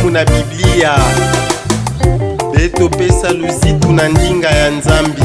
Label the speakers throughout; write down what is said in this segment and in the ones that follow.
Speaker 1: lokumu na Biblia betopesa lusitu na ndinga ya Nzambi.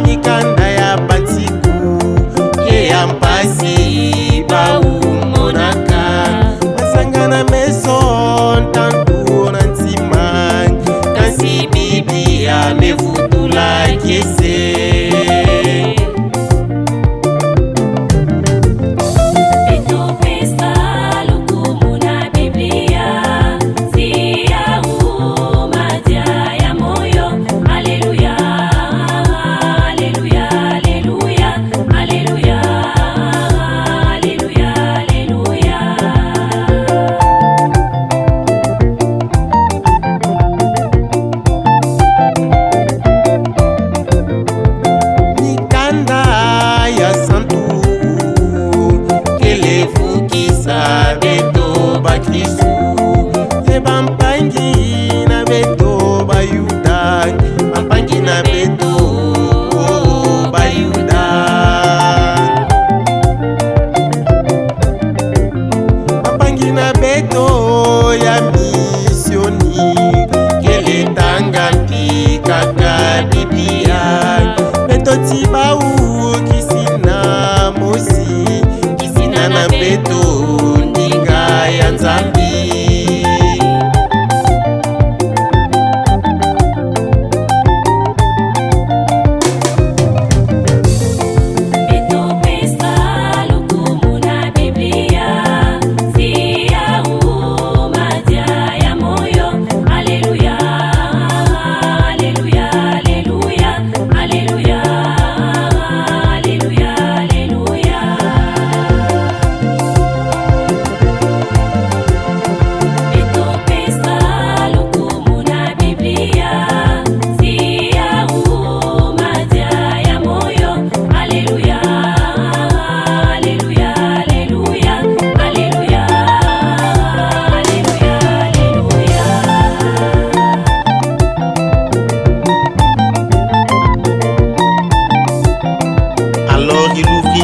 Speaker 1: Mikanda ya batiku ye ya mpasi baumonaka masanga na meson tantu na ntima kasi Biblia mevutula kese. Bampangi na beto bayuda, bampangi na beto bayuda, bampangi na beto ya misioni kele tanga mpikaka Biblia beto tibau kisina mosi kisina na beto ndinga ya Nzambi.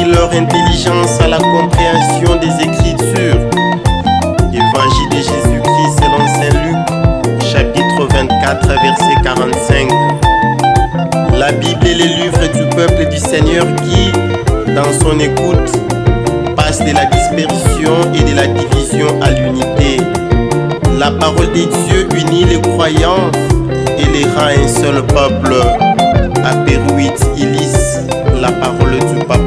Speaker 1: Leur intelligence à la compréhension des Écritures. Évangile de Jésus-Christ selon Saint Luc, chapitre 24, verset 45. La Bible est le livre du peuple du Seigneur qui, dans son écoute, passe de la dispersion et de la division à l'unité. La parole de Dieu unit les croyants et les rend un seul peuple. À Péruit, Illis, la parole du papa.